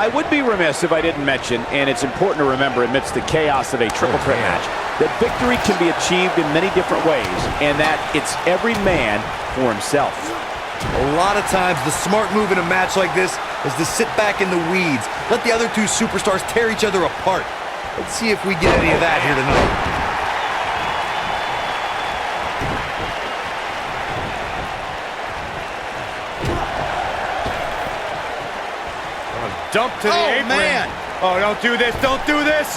I would be remiss if I didn't mention, and it's important to remember amidst the chaos of a triple threat match, that victory can be achieved in many different ways, and that it's every man for himself. A lot of times, the smart move in a match like this is to sit back in the weeds, let the other two superstars tear each other apart. Let's see if we get any of that here tonight. Dump to the apron. Man. Oh, don't do this. Don't do this.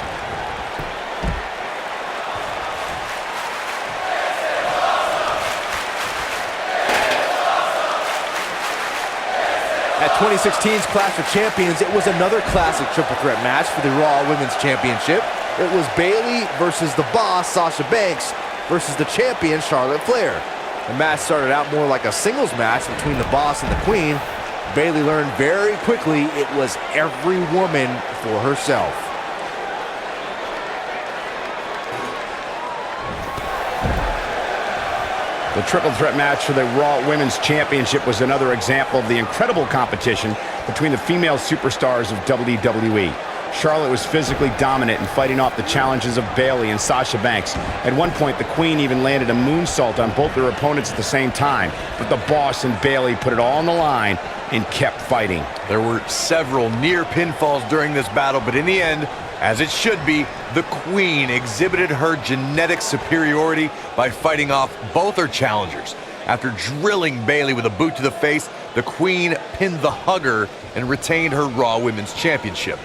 At 2016's Clash of Champions, it was another classic triple threat match for the Raw Women's Championship. It was Bayley versus the Boss, Sasha Banks, versus the champion, Charlotte Flair. The match started out more like a singles match between the Boss and the Queen. Bayley learned very quickly it was every woman for herself. The triple threat match for the Raw Women's Championship was another example of the incredible competition between the female superstars of WWE. Charlotte was physically dominant in fighting off the challenges of Bayley and Sasha Banks. At one point, the Queen even landed a moonsault on both their opponents at the same time. But the Boss and Bayley put it all on the line and kept fighting. There were several near pinfalls during this battle, but in the end, as it should be, the Queen exhibited her genetic superiority by fighting off both her challengers. After drilling Bayley with a boot to the face, the Queen pinned the Hugger and retained her Raw Women's Championship.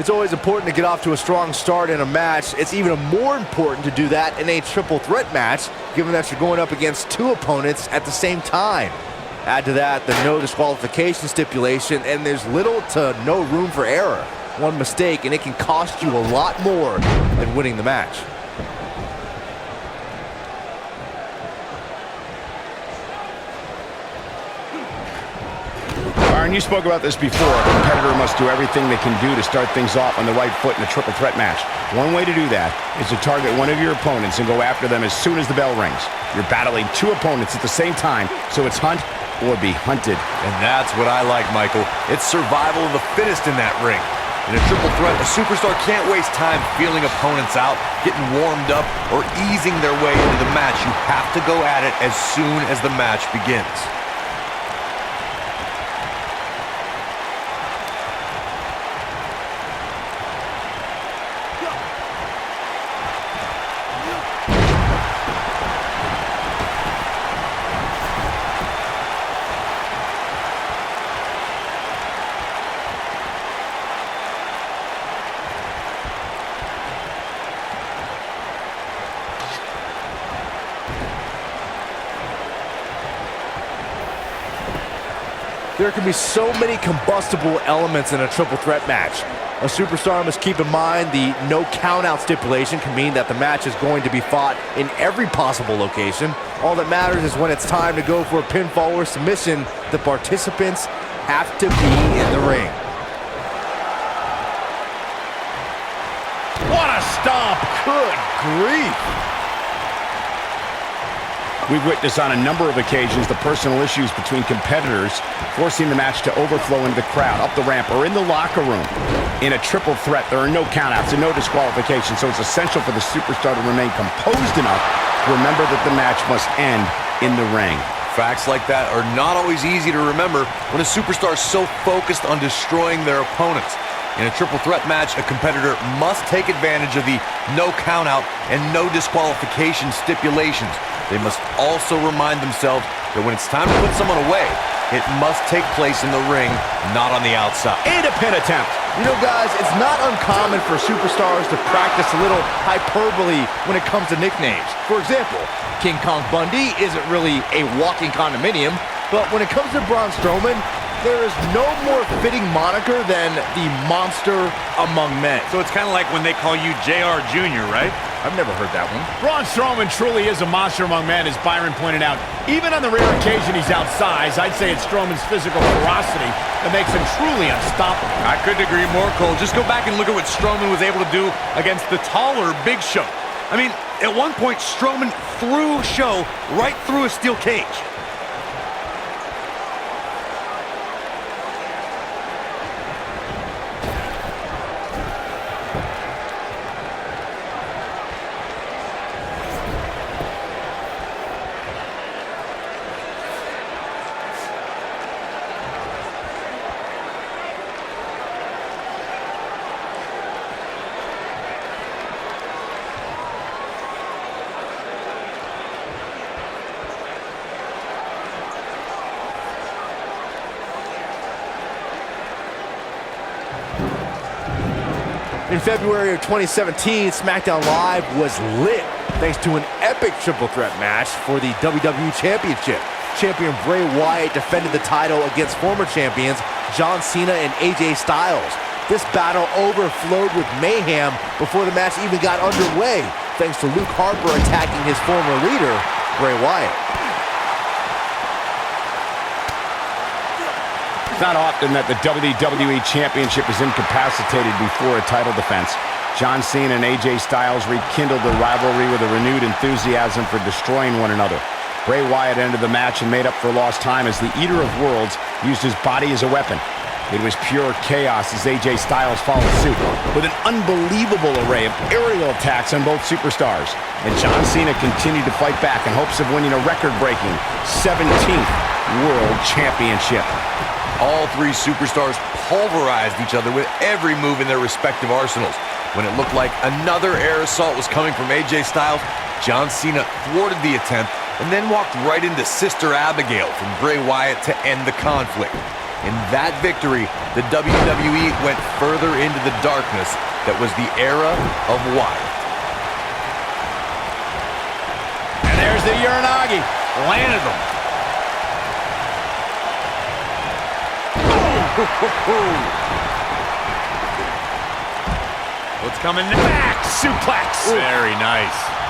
It's always important to get off to a strong start in a match. It's even more important to do that in a triple threat match, given that you're going up against two opponents at the same time. Add to that the no disqualification stipulation, and there's little to no room for error. One mistake and it can cost you a lot more than winning the match. Byron, you spoke about this before. A competitor must do everything they can do to start things off on the right foot in a triple threat match. One way to do that is to target one of your opponents and go after them as soon as the bell rings. You're battling two opponents at the same time, so it's hunt or be hunted. And that's what I like, Michael. It's survival of the fittest in that ring. In a triple threat, a superstar can't waste time feeling opponents out, getting warmed up, or easing their way into the match. You have to go at it as soon as the match begins. There can be so many combustible elements in a triple threat match. A superstar must keep in mind the no count-out stipulation can mean that the match is going to be fought in every possible location. All that matters is when it's time to go for a pinfall or submission, the participants have to be in the ring. What a stomp! Good grief! We've witnessed on a number of occasions the personal issues between competitors forcing the match to overflow into the crowd, up the ramp, or in the locker room. In a triple threat, there are no countouts and no disqualifications, so it's essential for the superstar to remain composed enough to remember that the match must end in the ring. Facts like that are not always easy to remember when a superstar is so focused on destroying their opponents. In a triple threat match, a competitor must take advantage of the no countout and no disqualification stipulations. They must also remind themselves that when it's time to put someone away, it must take place in the ring, not on the outside. And a pin attempt. You know, guys, it's not uncommon for superstars to practice a little hyperbole when it comes to nicknames. For example, King Kong Bundy isn't really a walking condominium, but when it comes to Braun Strowman, there is no more fitting moniker than the monster among men. So it's kind of like when they call you JR Jr., right? I've never heard that one. Braun Strowman truly is a monster among men, as Byron pointed out. Even on the rare occasion he's outsized, I'd say it's Strowman's physical ferocity that makes him truly unstoppable. I couldn't agree more, Cole. Just go back and look at what Strowman was able to do against the taller Big Show. I mean, at one point, Strowman threw Show right through a steel cage. In February of 2017, SmackDown Live was lit thanks to an epic triple threat match for the WWE Championship. Champion Bray Wyatt defended the title against former champions John Cena and AJ Styles. This battle overflowed with mayhem before the match even got underway, thanks to Luke Harper attacking his former leader, Bray Wyatt. It's not often that the WWE Championship is incapacitated before a title defense. John Cena and AJ Styles rekindled the rivalry with a renewed enthusiasm for destroying one another. Bray Wyatt ended the match and made up for lost time as the Eater of Worlds used his body as a weapon. It was pure chaos as AJ Styles followed suit with an unbelievable array of aerial attacks on both superstars. And John Cena continued to fight back in hopes of winning a record-breaking 17th World Championship. All three superstars pulverized each other with every move in their respective arsenals. When it looked like another air assault was coming from AJ Styles, John Cena thwarted the attempt and then walked right into Sister Abigail from Bray Wyatt to end the conflict. In that victory, the WWE went further into the darkness that was the era of Wyatt. And there's the Uranagi. Landed them. What's coming next? Back suplex. Very nice.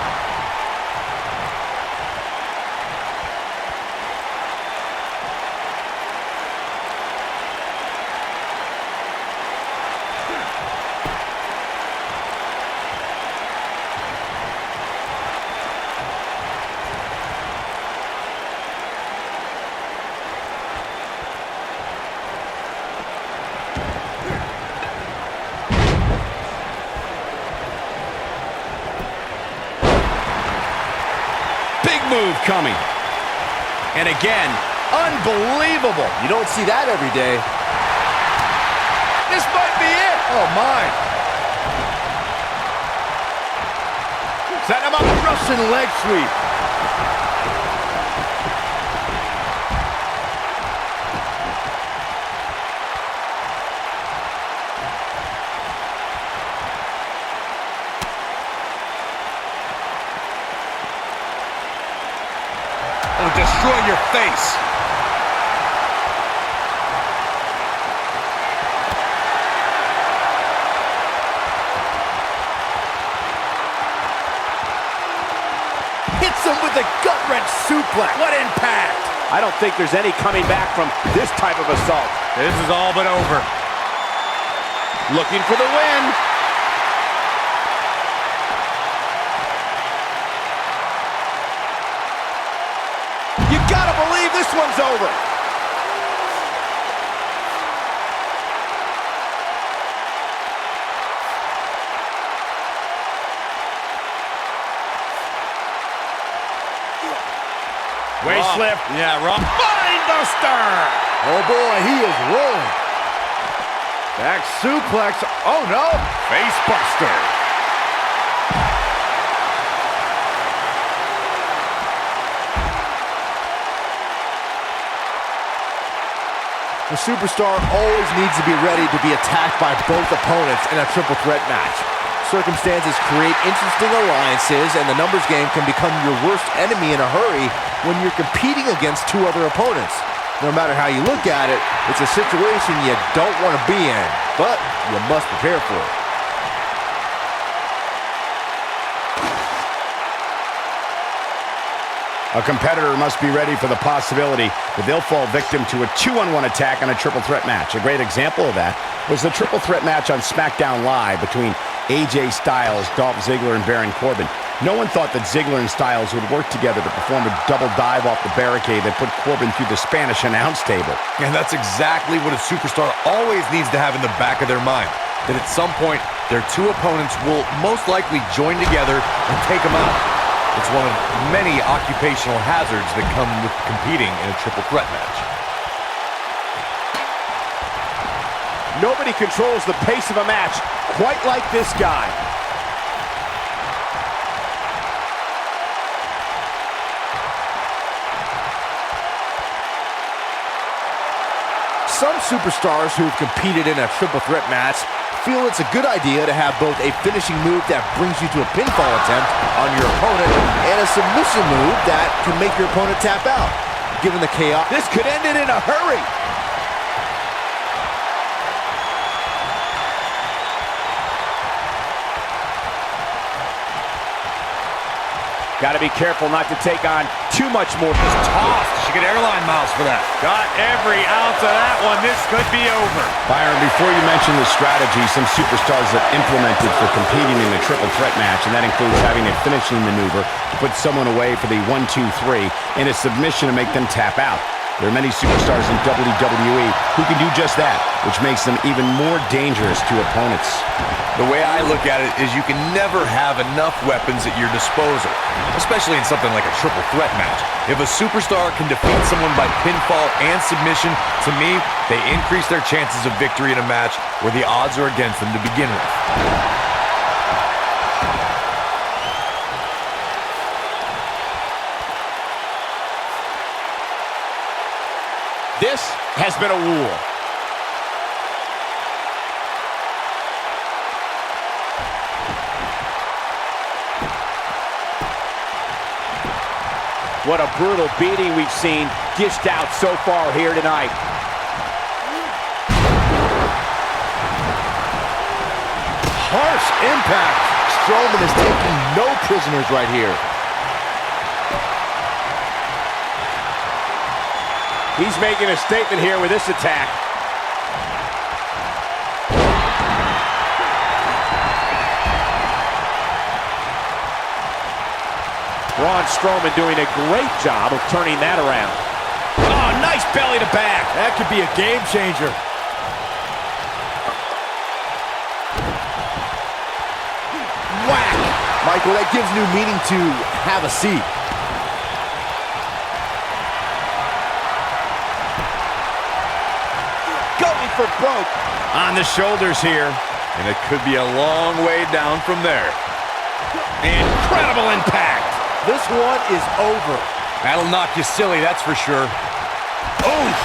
Move coming. And again, unbelievable. You don't see that every day. This might be it. Oh, my. Set him up. Russian leg sweep. Destroy your face. suplex. What impact! I don't think there's any coming back from this type of assault. This is all but over. Looking for the win. You gotta believe this one's over. Waist slip. Yeah, wrong. Spinebuster! Oh boy, he is rolling. Back suplex. Oh no. Facebuster. The superstar always needs to be ready to be attacked by both opponents in a triple threat match. Circumstances create interesting alliances, and the numbers game can become your worst enemy in a hurry when you're competing against two other opponents. No matter how you look at it, it's a situation you don't want to be in, but you must prepare for it. A competitor must be ready for the possibility that they'll fall victim to a 2-on-1 attack on a triple threat match. A great example of that was the triple threat match on SmackDown Live between AJ Styles, Dolph Ziggler, and Baron Corbin. No one thought that Ziggler and Styles would work together to perform a double dive off the barricade that put Corbin through the Spanish announce table. And that's exactly what a superstar always needs to have in the back of their mind. That at some point, their two opponents will most likely join together and take them out. It's one of many occupational hazards that come with competing in a triple threat match. Nobody controls the pace of a match quite like this guy. Some superstars who've competed in a triple threat match feel it's a good idea to have both a finishing move that brings you to a pinfall attempt on your opponent and a submission move that can make your opponent tap out. Given the chaos, This could end it in a hurry. Got to be careful not to take on too much more. Tossed. She get airline miles for that. Got every ounce of that one. This could be over. Byron, before you mention the strategy some superstars have implemented for competing in a triple threat match, and that includes having a finishing maneuver to put someone away for the 1-2-3 and a submission to make them tap out. There are many superstars in WWE who can do just that, which makes them even more dangerous to opponents. The way I look at it is you can never have enough weapons at your disposal, especially in something like a triple threat match. If a superstar can defeat someone by pinfall and submission, to me, they increase their chances of victory in a match where the odds are against them to begin with. This has been a war. What a brutal beating we've seen dished out so far here tonight. harsh impact. Strowman is taking no prisoners right here. He's making a statement here with this attack. Braun Strowman doing a great job of turning that around. Oh, nice belly to back. That could be a game changer. Whack. Michael, that gives new meaning to have a seat. Going for broke. On the shoulders here. And it could be a long way down from there. Incredible impact. This one is over. That'll knock you silly, that's for sure. Oof.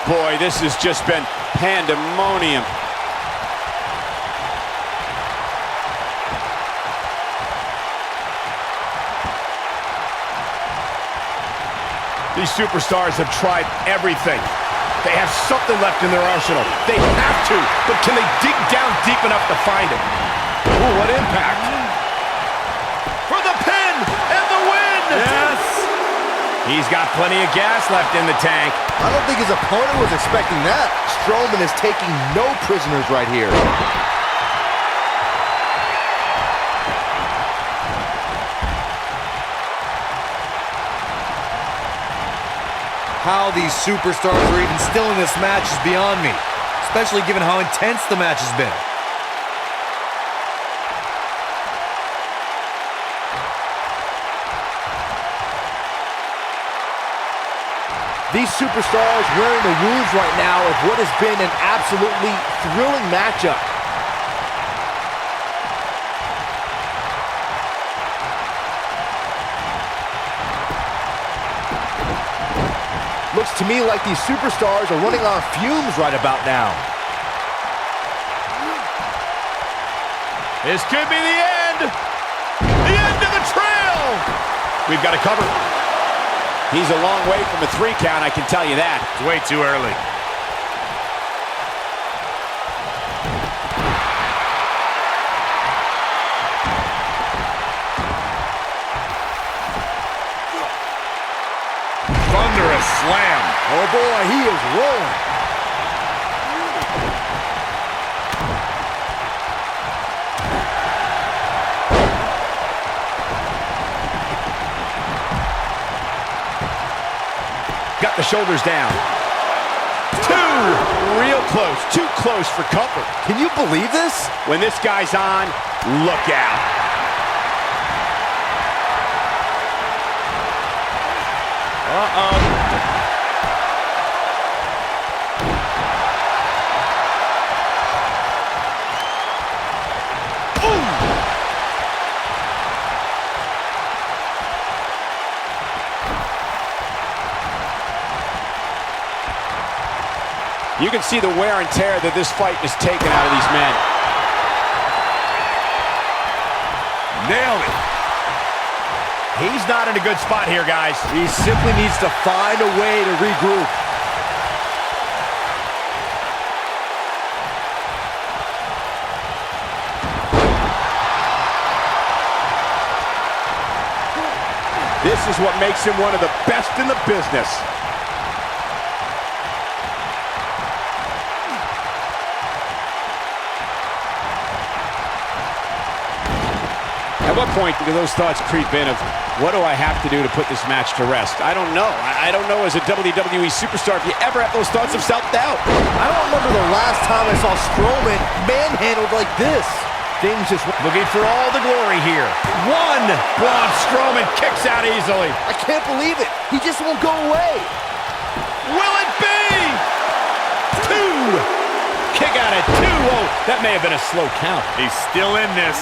Boy, this has just been pandemonium. These superstars have tried everything. They have something left in their arsenal. They have to, but can they dig down deep enough to find it? Ooh, what impact. For the pin and the win! Yes! He's got plenty of gas left in the tank. I don't think his opponent was expecting that. Strowman is taking no prisoners right here. How these superstars are even still in this match is beyond me, especially given how intense the match has been. These superstars wearing the wounds right now of what has been an absolutely thrilling matchup. Looks to me like these superstars are running on fumes right about now. This could be the end. The end of the trail. We've got to cover. He's a long way from a 3 count, I can tell you that. It's way too early. Thunderous slam. Oh boy, he is rolling. Got the shoulders down. 2! Real close. Too close for comfort. Can you believe this? When this guy's on, look out. Uh-oh. You can see the wear and tear that this fight has taken out of these men. Nailed it. He's not in a good spot here, guys. He simply needs to find a way to regroup. This is what makes him one of the best in the business. At what point do those thoughts creep in of, what do I have to do to put this match to rest? I don't know. I don't know as a WWE superstar if you ever have those thoughts of self-doubt. I don't remember the last time I saw Strowman manhandled like this. Things just Looking for all the glory here. 1! Braun Strowman kicks out easily. I can't believe it. He just won't go away. Will it be? 2! Kick out at 2. Oh, that may have been a slow count. He's still in this.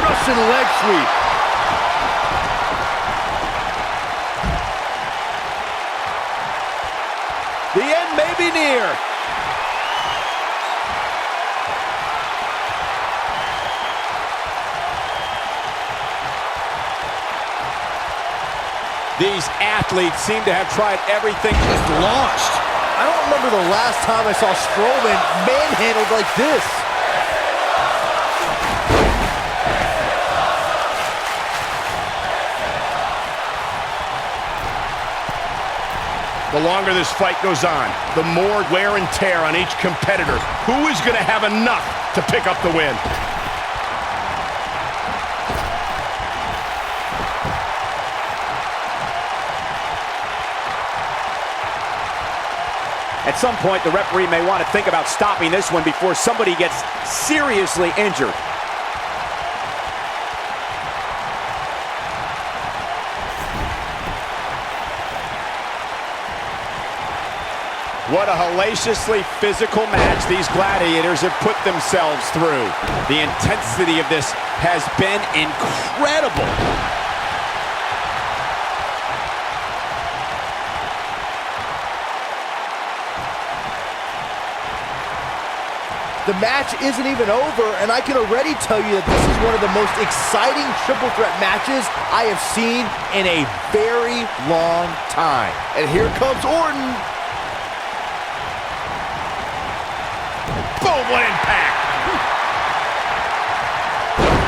Russian leg sweep. The end may be near. These athletes seem to have tried everything. Just launched. I don't remember the last time I saw Strowman manhandled like this. The longer this fight goes on, the more wear and tear on each competitor. Who is going to have enough to pick up the win? At some point, the referee may want to think about stopping this one before somebody gets seriously injured. What a hellaciously physical match these gladiators have put themselves through. The intensity of this has been incredible. The match isn't even over, and I can already tell you that this is one of the most exciting triple threat matches I have seen in a very long time. And here comes Orton. Boom, what impact!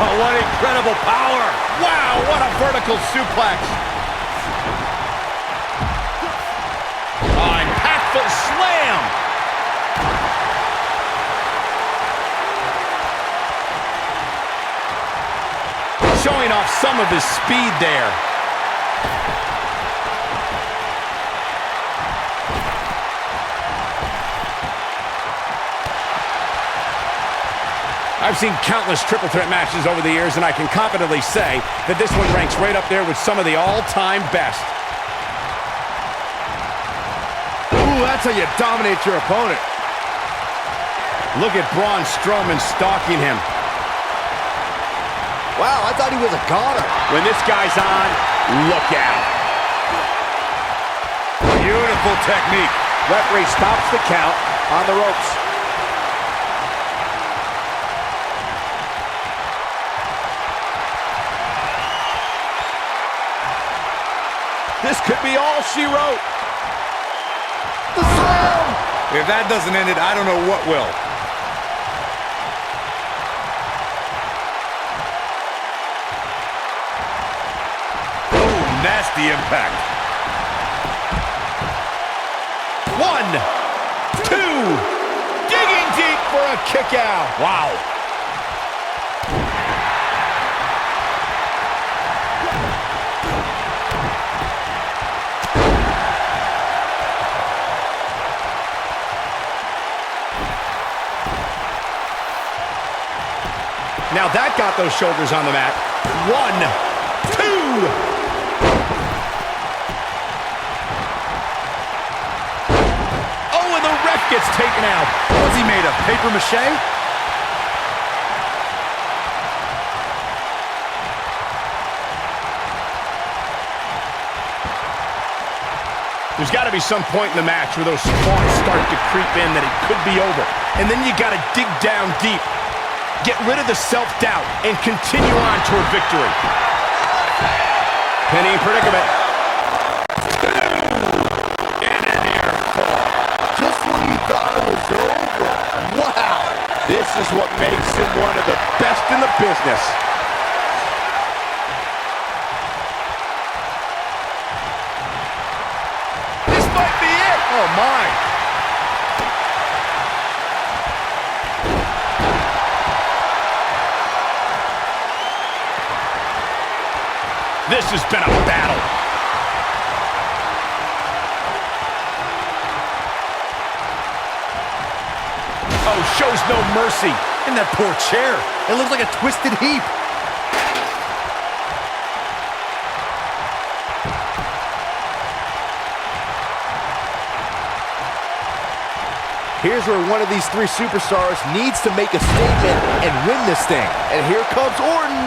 Oh, what incredible power! Wow, what a vertical suplex! Oh, impactful slam! Showing off some of his speed there. I've seen countless triple threat matches over the years, and I can confidently say that this one ranks right up there with some of the all-time best. Ooh, that's how you dominate your opponent. Look at Braun Strowman stalking him. Wow, I thought he was a goner. When this guy's on, look out. Beautiful technique. Referee stops the count on the ropes. This could be all she wrote. The slam! If that doesn't end it, I don't know what will. Oh, nasty impact. 1, 2, digging deep for a kick out. Wow. Now that got those shoulders on the mat. 1, 2. Oh, and the ref gets taken out. What's he made of, paper mache? There's got to be some point in the match where those thoughts start to creep in that it could be over. And then you got to dig down deep. Get rid of the self-doubt and continue on toward victory. Pinning predicament. And in here. Just when you thought it was over. Wow. This is what makes him one of the best in the business. This might be it. Oh, my. This has been a battle. Oh, shows no mercy. And that poor chair. It looks like a twisted heap. Here's where one of these three superstars needs to make a statement and win this thing. And here comes Orton.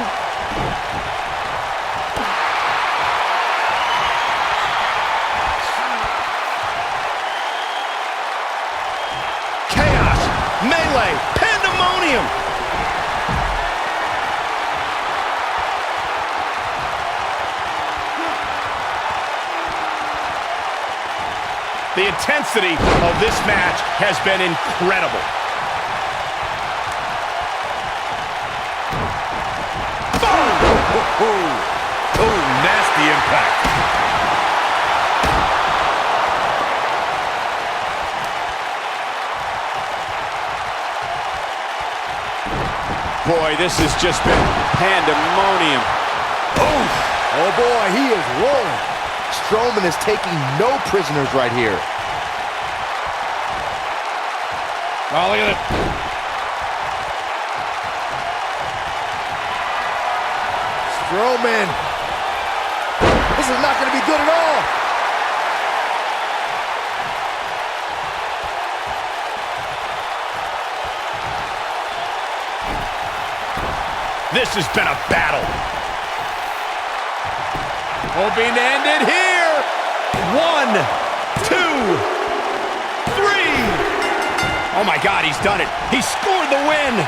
Chaos, melee, pandemonium. The intensity of this match has been incredible. Oh, nasty impact. Boy, this has just been pandemonium. Oh boy, he is rolling. Strowman is taking no prisoners right here. Oh, look at it. Strowman. This is not going to be good at all. This has been a battle. Hoping to end it here. 1, 2, 3. Oh my God, he's done it. He scored the win.